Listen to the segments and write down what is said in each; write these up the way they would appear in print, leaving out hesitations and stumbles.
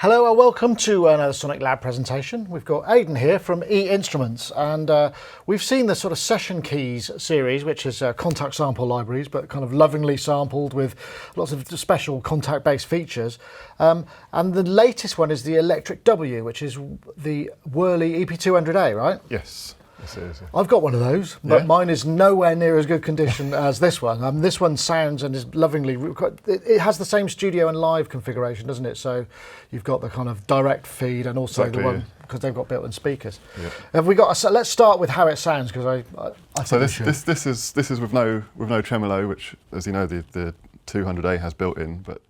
Hello and welcome to another Sonic Lab presentation. We've got Aiden here from E Instruments, and we've seen the sort of Session Keys series, which is contact sample libraries, but kind of lovingly sampled with lots of special contact-based features. And the latest one is the Electric W, which is the Wurlitzer EP200A, right? Yes. Yes, it is, yeah. I've got one of those, but mine is nowhere near as good condition as this one. This one sounds and is lovingly. It has the same studio and live configuration, doesn't it? So you've got the kind of direct feed and also the one because they've got built-in speakers. Yeah. Have we got? So let's start with how it sounds because I so this is with no tremolo, which, as you know, the 200A has built in, but.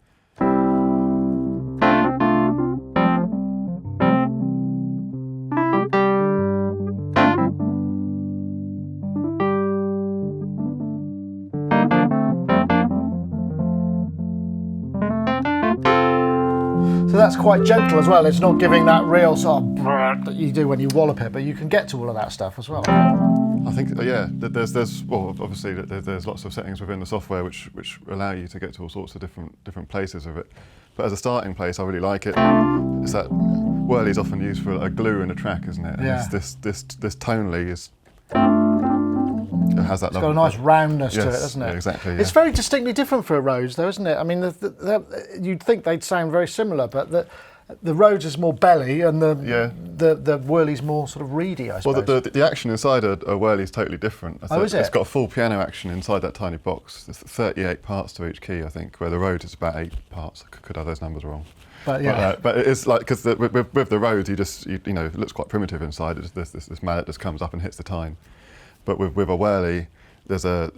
So that's quite gentle as well. It's not giving that real sort of that you do when you wallop it, but you can get to all of that stuff as well. I think, yeah, there's obviously there's lots of settings within the software which allow you to get to all sorts of different places of it. But as a starting place, I really like it. It's that Wurlitzer is often used for a glue in a track, isn't it? And yeah. This tonally is. It has that. It's got a nice roundness to it, doesn't it? Yeah, exactly. Yeah. It's very distinctly different for a Rhodes, though, isn't it? I mean, you'd think they'd sound very similar, but the Rhodes is more belly, and the Wurlit's more sort of reedy, I suppose. Well, the action inside a Wurlitz is totally different. Oh, is it? It's got a full piano action inside that tiny box. There's 38 parts to each key, I think, where the Rhodes is about 8 parts. I could have those numbers wrong. But yeah, but it is like because with the Rhodes, you know, it looks quite primitive inside. It's this mallet just comes up and hits the tine. But with a Wurlitz, there's a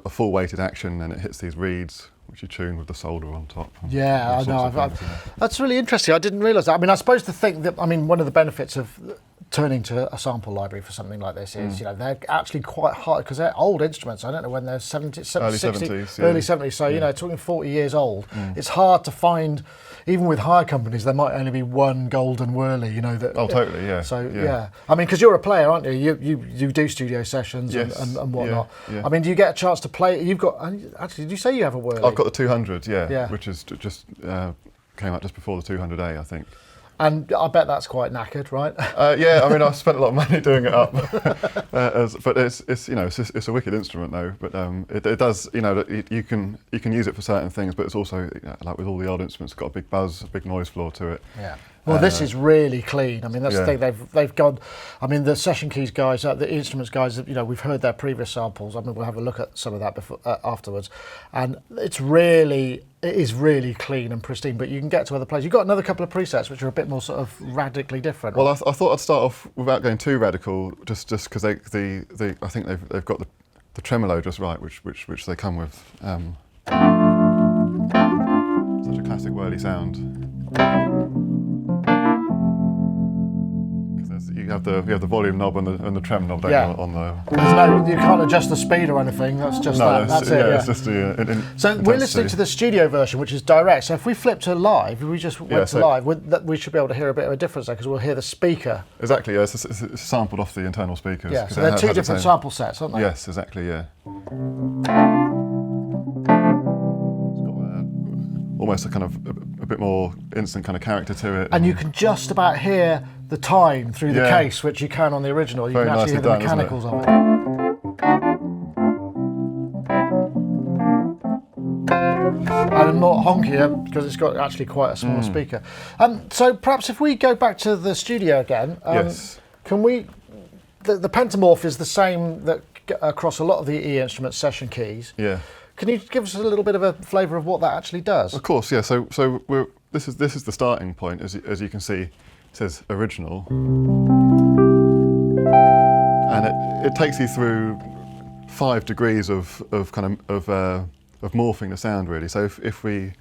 full weighted action, and it hits these reeds, which you tune with the solder on top. Yeah, I know. That's really interesting. I didn't realise that. I mean, I suppose the thing that one of the benefits of turning to a sample library for something like this is, you know, they're actually quite hard because they're old instruments. I don't know when they're 70s, early 60s, 70s, early 70s. So you know, talking 40 years old, it's hard to find. Even with hire companies, there might only be one golden Wurlitzer, you know. That, oh, totally, yeah. So, yeah. I mean, because you're a player, aren't you? You do studio sessions and whatnot. Yeah. I mean, do you get a chance to play? You've got, actually, did you say you have a Wurlitzer? I've got the 200, which is just came out just before the 200A, I think. And I bet that's quite knackered, right? Yeah, I mean, I've spent a lot of money doing it up, but it's you know it's a wicked instrument though. But it does, you know, you can use it for certain things, but it's also, you know, like with all the old instruments, it's got a big buzz, a big noise floor to it. Yeah. Well, this is really clean. I mean, that's the thing. They've gone. I mean, the Session Keys guys, the Instruments guys. You know, we've heard their previous samples. I mean, we'll have a look at some of that before afterwards, and it is really clean and pristine. But you can get to other places. You've got another couple of presets which are a bit more sort of radically different. Well, I thought I'd start off without going too radical, just because I think they've got the tremolo just right, which they come with. Such a classic Wurlitzer sound. You have the volume knob and the trem knob on the. There's you can't adjust the speed or anything. That's just that's it. It's just so we're listening to the studio version, which is direct. So if we flip to live, if we just went to live, we should be able to hear a bit of a difference there because we'll hear the speaker. Exactly. Yeah, it's sampled off the internal speakers. Yeah. So they're two different sample sets, aren't they? Yes, exactly. Yeah. Almost a kind of a bit more instant kind of character to it. And you can just about hear the time through the case, which you can on the original. You can actually hear the mechanicals of it. And more honkier because it's got actually quite a small speaker. So perhaps if we go back to the studio again, can we? The Penta Morph is the same that across a lot of the E Instruments Session Keys. Yeah. Can you give us a little bit of a flavour of what that actually does? Of course, yeah. So this is the starting point, as you can see. It says original, and it takes you through 5 degrees of morphing the sound really. So if we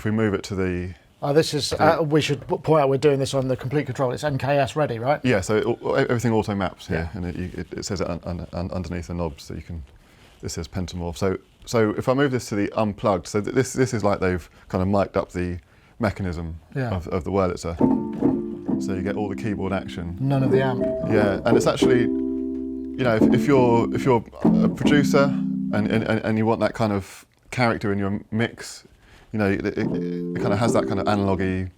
move it to the this is we should point out we're doing this on the complete control. It's MKS ready, right? Yeah. So everything auto maps here, and it says it underneath the knobs, so you can. This says Penta Morph. So if I move this to the unplugged, so this is like they've kind of mic'd up the mechanism of the Wurlitzer. So you get all the keyboard action. None of the amp. Yeah, and it's actually, you know, if you're a producer and you want that kind of character in your mix, you know, it kind of has that kind of analogy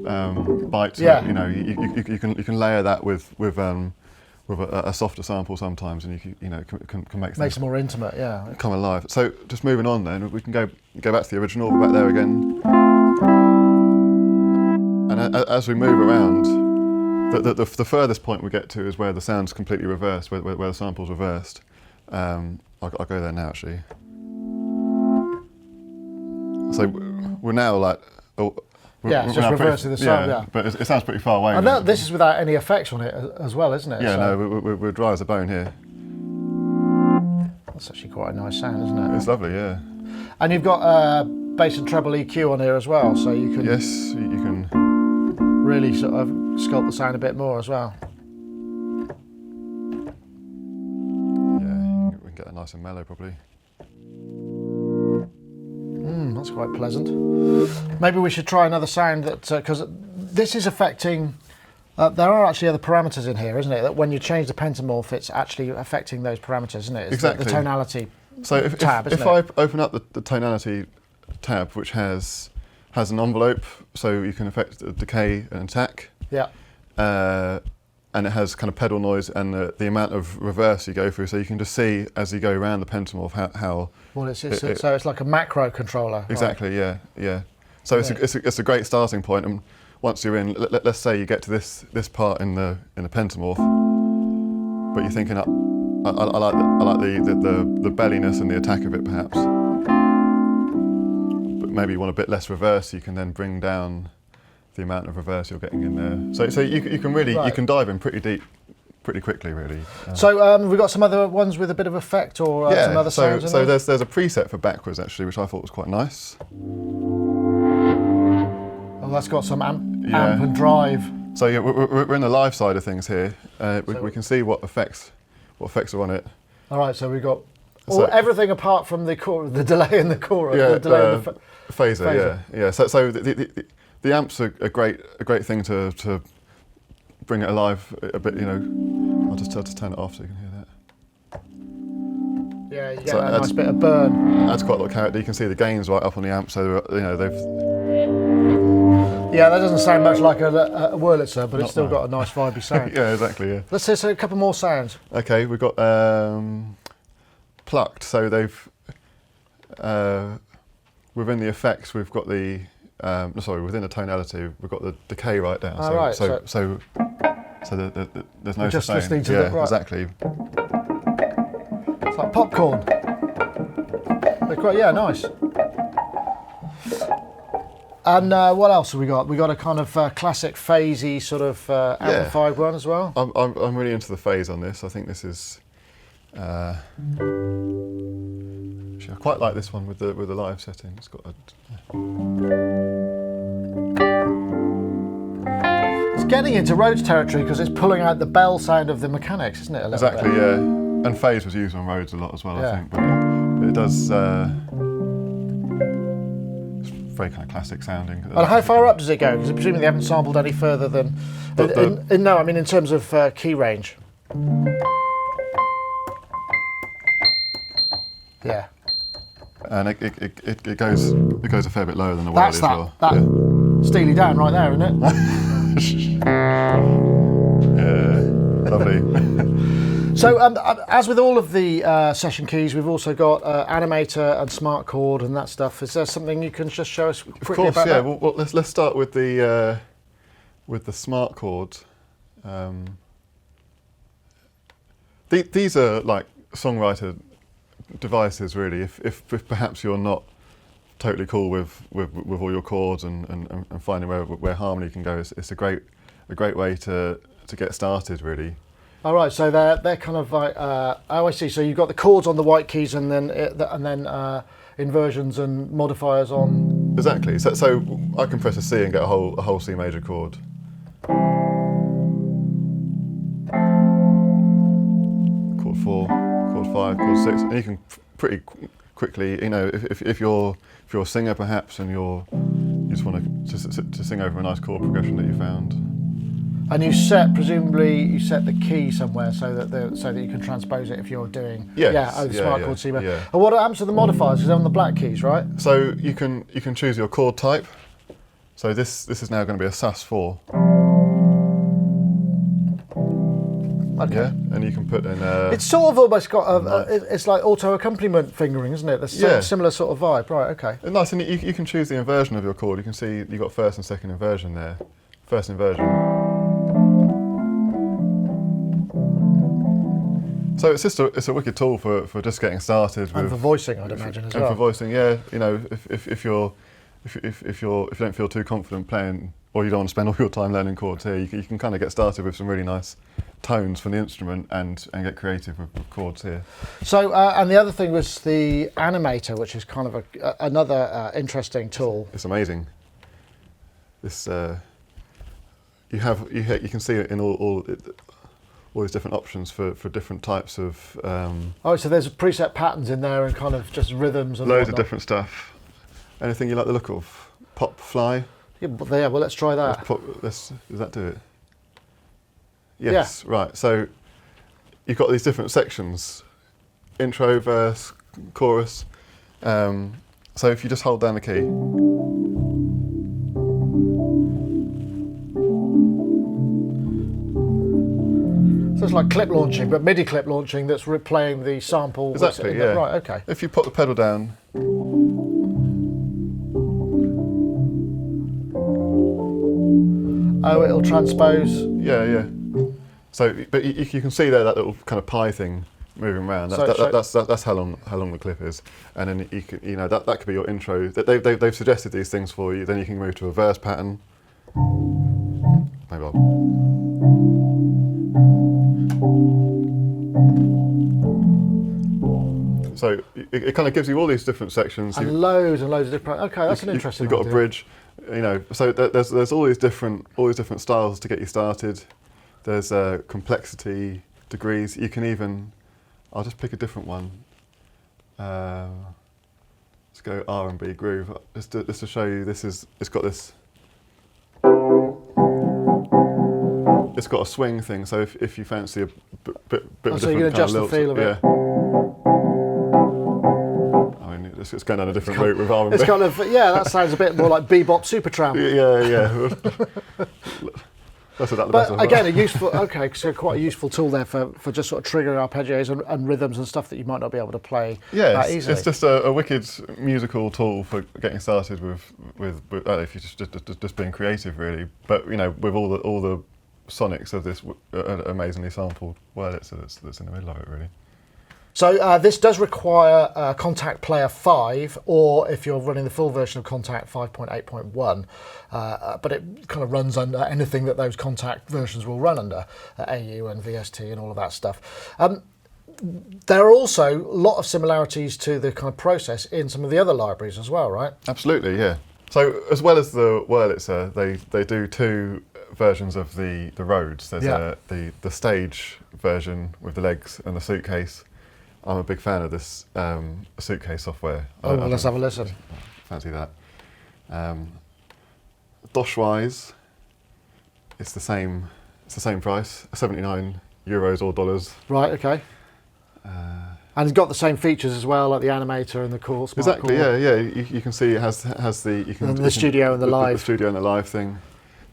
bite to Yeah. it. You know, you can layer that with a softer sample sometimes, and can make Makes things it more intimate, yeah. come alive. So just moving on, then we can go back to the original, back there again, and as we move around, the furthest point we get to is where the sound's completely reversed, where the sample's reversed. I'll go there now actually. So we're now like. It's just reversing the sound, yeah. But it sounds pretty far away. And this is without any effects on it as well, isn't it? Yeah, so no, we're dry as a bone here. That's actually quite a nice sound, isn't it? It's lovely, yeah. And you've got bass and treble EQ on here as well, so you can you can really sort of sculpt the sound a bit more as well. Yeah, we can get that nice and mellow probably. That's quite pleasant. Maybe we should try another sound that, because this is affecting, there are actually other parameters in here, isn't it? That when you change the Penta Morph, it's actually affecting those parameters, isn't it? It's exactly. The tonality so if tab, if I open up the tonality tab, which has an envelope, so you can affect the decay and attack. Yeah. And it has kind of pedal noise and the amount of reverse you go through, so you can just see as you go around the Penta Morph how well, so it's like a macro controller. Exactly, right? yeah. So it's a great starting point, and once you're in, let's say you get to this part in the Penta Morph, but you're thinking, I like the belliness and the attack of it perhaps, but maybe you want a bit less reverse. You can then bring down the amount of reverse you're getting in there. So you can really you can dive in pretty deep, pretty quickly, really. So we've got some other ones with a bit of effect, or some other sounds. So there's a preset for backwards actually, which I thought was quite nice. Oh, that's got some amp and drive. So yeah, we're in the live side of things here. We can see what effects are on it. All right, so we've got everything apart from the delay in the chorus. Yeah, the delay in the phaser. Yeah. So the amp's a great thing to bring it alive a bit. You know, I'll just turn it off so you can hear that. Yeah, you get a nice bit of burn. Adds quite a lot of character. You can see the gains right up on the amp, so they've. Yeah, that doesn't sound much like a Wurlitzer, but it's still got a nice vibey sound. Yeah, exactly. Yeah. Let's say a couple more sounds. Okay, we've got plucked. So they've within the effects we've got the within the tonality we've got the decay right down. Right. So there's no just sustain. Listening to right. Exactly. It's like popcorn. They're quite, nice. And what else have we got? We got a kind of classic phasey sort of amplified one as well. I'm really into the phase on this. I think this is. Actually, I quite like this one with the live setting. It's got a. It's getting into Rhodes territory because it's pulling out the bell sound of the mechanics, isn't it? Exactly, yeah. And phase was used on Rhodes a lot as well, I think. But it does. It's very kind of classic sounding. And how far up does it go? Because presumably they haven't sampled any further than. No, I mean in terms of key range. Yeah. And it goes a fair bit lower than the Wurlitzer as well. That Steely Dan right there, isn't it? Yeah, lovely. So as with all of the session keys, we've also got Animator and Smart Chord and that stuff. Is there something you can just show us quickly about that? Well, let's start with the Smart Chord. These are like songwriter devices, really. If perhaps you're not totally cool with all your chords and finding where harmony can go, it's a great way to get started, really. All right, so they're kind of like I see. So you've got the chords on the white keys, and then inversions and modifiers on. Exactly. So I can press a C and get a whole C major chord. Chord 4, chord 5, chord 6, and you can pretty quickly, if you're a singer perhaps, and you just want to sing over a nice chord progression that you found. And presumably you set the key somewhere so that you can transpose it if you're doing smart chord C. And what happens to the modifiers? Because they're on the black keys, right? So you can choose your chord type. So this is now going to be a sus4. Okay. Yeah, and you can put in. It's sort of almost got it's like auto accompaniment fingering, isn't it? The similar sort of vibe, right? Okay. And nice, and you can choose the inversion of your chord. You can see you've got first and second inversion there. First inversion. So it's a wicked tool for just getting started. And for voicing, I'd imagine as well. And for voicing, yeah. You know, if you don't feel too confident playing, or you don't want to spend all your time learning chords here, you can kind of get started with some really nice tones from the instrument and get creative with chords here. So and the other thing was the Animator, which is kind of another interesting tool. It's amazing. This you can see it in all these different options for different types of. Oh, so there's preset patterns in there and kind of just rhythms and loads whatnot. of different stuff. Anything you like the look of? Pop, fly. Yeah, well, let's try that. Does that do it? Yes, yeah. Right. So you've got these different sections: intro, verse, chorus. So if you just hold down the key, so it's like clip launching, but MIDI clip launching that's replaying the sample. Exactly. Yeah. Right. Okay. If you put the pedal down. Oh, it'll transpose. Yeah, yeah. So, but you can see there that little kind of pie thing moving around. That's how long the clip is, and then that could be your intro. They've suggested these things for you. Then you can move to a verse pattern. Maybe So it kind of gives you all these different sections. And loads of different. Okay, that's an interesting. You've got a bridge. So there's all these different styles to get you started. There's complexity degrees. You can even, I'll just pick a different one. Let's go R&B groove. Just to show you, it's got this. It's got a swing thing. So if you fancy a bit of a different so you can adjust the feel of it. Yeah. It's going down a different route with R&B. It's kind of, that sounds a bit more like bebop Supertramp. Yeah. But again, so quite a useful tool there for just sort of triggering arpeggios and rhythms and stuff that you might not be able to play that easily. It's just a wicked musical tool for getting started with if you're just being creative, really. But with all the sonics of this amazingly sampled Wurlitzer that's in the middle of it, really. So this does require Contact Player 5, or if you're running the full version of Contact 5.8.1, but it kind of runs under anything that those Contact versions will run under, AU and VST and all of that stuff. There are also a lot of similarities to the kind of process in some of the other libraries as well, right? Absolutely, yeah. So as well as the Wurlitzer, they do two versions of the Rhodes. There's the stage version with the legs and the suitcase. I'm a big fan of this suitcase software. Let's have a listen. Fancy that. Dosh-wise, it's the same price, 79 euros or dollars. Right. Okay. And it's got the same features as well, like the Animator and the Chord. Exactly. Chord. Yeah. You can see it has the studio and the live. The studio and the live thing.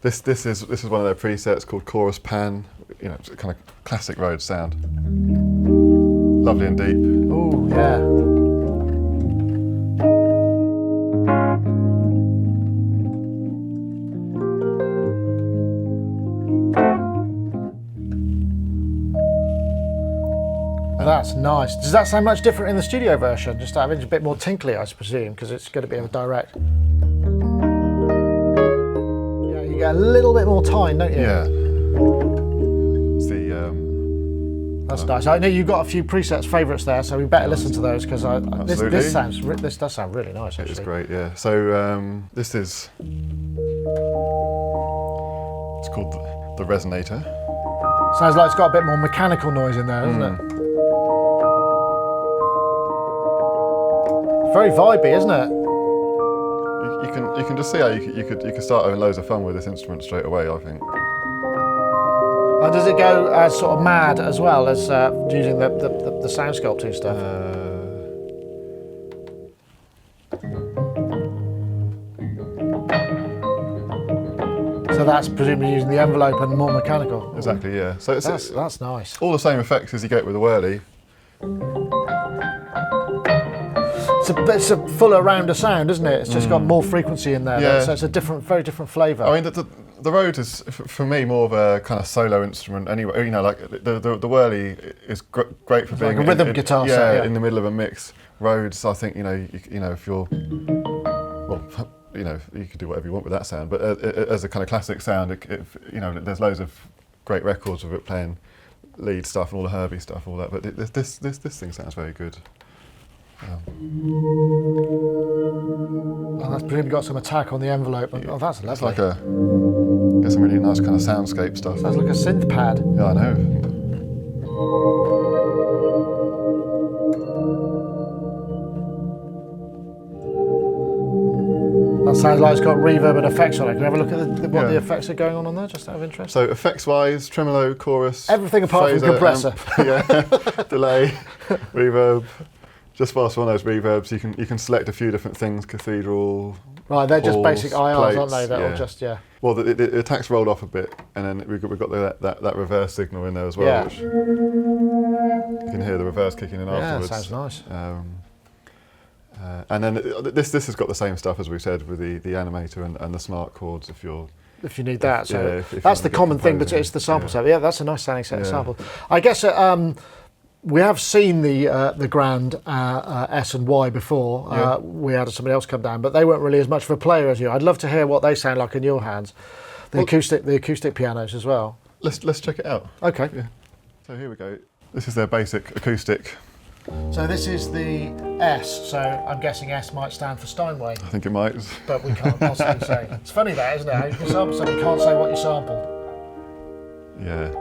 This is one of their presets called Chorus Pan. It's a kind of classic Rhodes sound. Lovely and deep. Oh, yeah. That's nice. Does that sound much different in the studio version? Just having a bit more tinkly, I presume, because it's going to be a direct. Yeah, you get a little bit more time, don't you? Yeah. It's the. That's nice. I know you've got a few presets favourites there, so we better listen to those because this does sound really nice. Actually, it's great. Yeah. So this is. It's called the Resonator. Sounds like it's got a bit more mechanical noise in there, doesn't it? Very vibey, isn't it? You can just see how you could start having loads of fun with this instrument straight away, I think. And does it go as sort of mad as well as using the sound sculpting stuff? So that's presumably using the envelope and more mechanical. Exactly, yeah. So That's nice. all the same effects as you get with the Whirly. It's a fuller, rounder sound, isn't it? It's just got more frequency in there. Yeah. So it's a very different flavour. I mean, the Rhodes is, for me, more of a kind of solo instrument anyway. You know, like the Whirly is great for being like a rhythm guitar yeah, set, yeah, in the middle of a mix. Rhodes, I think, you know, if you're, well, you know, you could do whatever you want with that sound, but as a kind of classic sound, you know, there's loads of great records of it playing lead stuff and all the Herbie stuff, all that. But this thing sounds very good. Oh, that's presumably got some attack on the envelope. Oh, that's lovely. It's like get some really nice kind of soundscape stuff. Sounds like a synth pad. Yeah, I know. That sounds like it's got reverb and effects on it. Can you have a look at what the effects are going on there, just out of interest? So effects-wise, tremolo, chorus, everything apart from compressor, delay, reverb. Just whilst we're on those reverbs, you can select a few different things. Cathedral. Right, they're just halls, basic IRs, plates, aren't they? That'll just Well, the attack's rolled off a bit, and then we've got that reverse signal in there as well, which you can hear the reverse kicking in afterwards. Yeah, sounds nice. And then this has got the same stuff as we said with the Animator and the smart chords if you need that. So if that's the common thing, but it's the sample set. Yeah, that's a nice sounding set of samples. I guess we have seen the Grand S and Y before. We had somebody else come down, but they weren't really as much of a player as you. I'd love to hear what they sound like in your hands. The acoustic pianos as well. Let's check it out. Okay. Yeah. So here we go. This is their basic acoustic. So this is the S, so I'm guessing S might stand for Steinway. I think it might. But we can't possibly say. It's funny that, isn't it? How you can sample something, you can't say what you sampled. Yeah.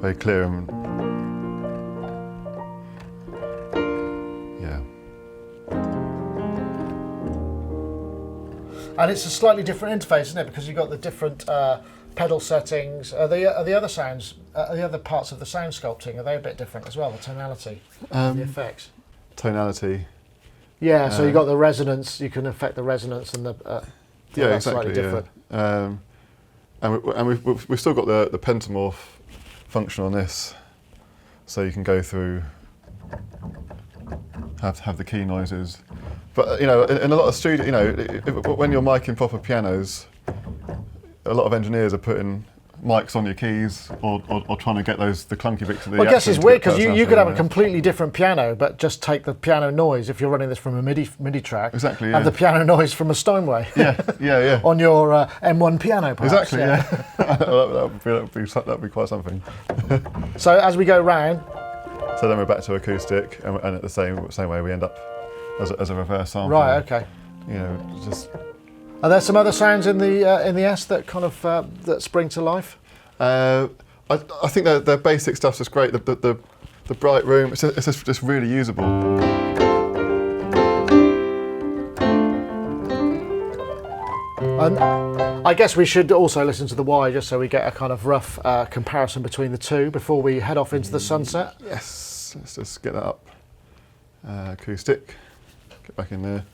Very clear and yeah. And it's a slightly different interface, isn't it? Because you've got the different pedal settings. Are the other sounds, the other parts of the sound sculpting, are they a bit different as well? The tonality, the effects. Tonality. Yeah, so you've got the resonance. You can affect the resonance and the exactly. Slightly different. And we've still got the Penta Morph function on this, so you can go through, have the key noises. But you know, in a lot of studio, you know, when you're miking proper pianos, a lot of engineers are putting mics on your keys or trying to get the clunky bits of the. Well, I guess it's weird because you could have a completely different piano, but just take the piano noise if you're running this from a MIDI track. Exactly. Have the piano noise from a Steinway. Yeah. On your M1 piano, perhaps. Exactly. Yeah. That'd be quite something. So as we go round. So then we're back to acoustic, and at the same way we end up as a reverse sample. Right. Okay. You know, just. Are there some other sounds in the S that kind of that spring to life? I think their basic stuff's just great. The bright room, it's just really usable. And I guess we should also listen to the Y just so we get a kind of rough comparison between the two before we head off into the sunset. Yes, let's just get that up. Acoustic, get back in there.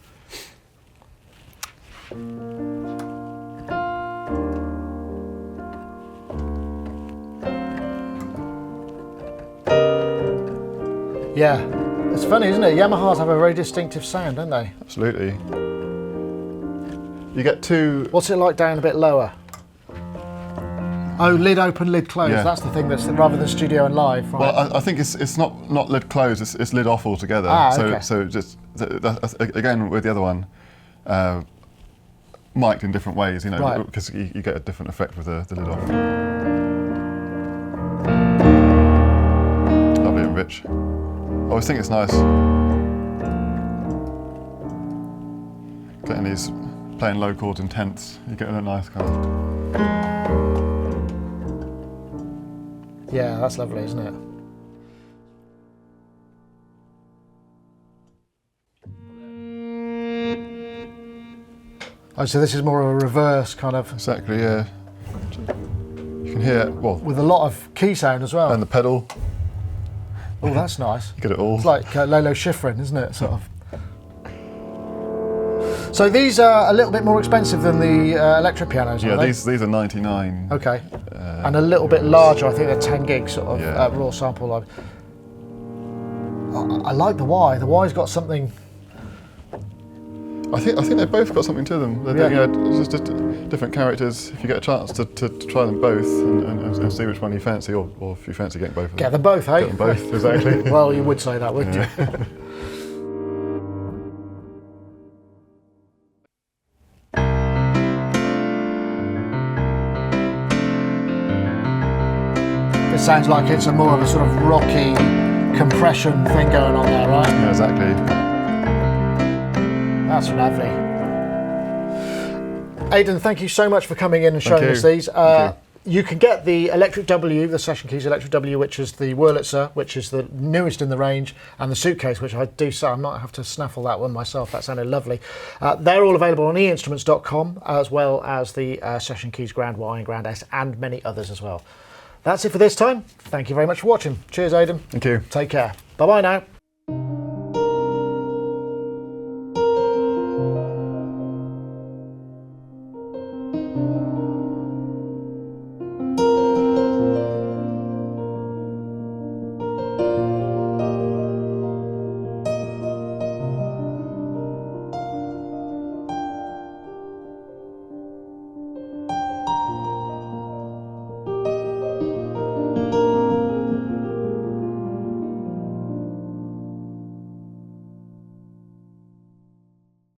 Yeah, it's funny, isn't it? Yamahas have a very distinctive sound, don't they? Absolutely. You get two. What's it like down a bit lower? Oh, lid open, lid closed. Yeah. That's the thing that's rather than studio and live. Right? Well, I think it's not lid closed. It's lid off altogether. Okay. So just again with the other one, mic'd in different ways. You know, because you get a different effect with the lid off. Lovely and rich. I always think it's nice getting these playing low chords in tenths. You get a nice kind of. Yeah, that's lovely, isn't it? Oh, so this is more of a reverse kind of. Exactly, yeah. You can hear, well. With a lot of key sound as well. And the pedal. Oh, that's nice. You get it all. It's like Lolo Schifrin, isn't it? Sort of. So these are a little bit more expensive than the electric pianos, Yeah, aren't they? these are 99. Okay. And a little bit larger, I think they're 10 gig sort of Yeah. raw sample. I like the Y. The Y's got something. I think they've both got something to them. They're, Yeah. it's just different characters. If you get a chance to try them both and see which one you fancy, or if you fancy getting both of them. Get them both, eh? Get them both, exactly. Well, you would say that, wouldn't you? It sounds like it's a more of a sort of rocky compression thing going on there, right? Yeah, exactly. That's lovely. Aidan, thank you so much for coming in and showing us these. You can get the Electric W, the Session Keys Electric W, which is the Wurlitzer, which is the newest in the range, and the Suitcase, which I do say I might have to snaffle that one myself. That sounded lovely. They're all available on einstruments.com, as well as the Session Keys Grand Y and Grand S, and many others as well. That's it for this time. Thank you very much for watching. Cheers, Aidan. Thank you. Take care. Bye-bye now.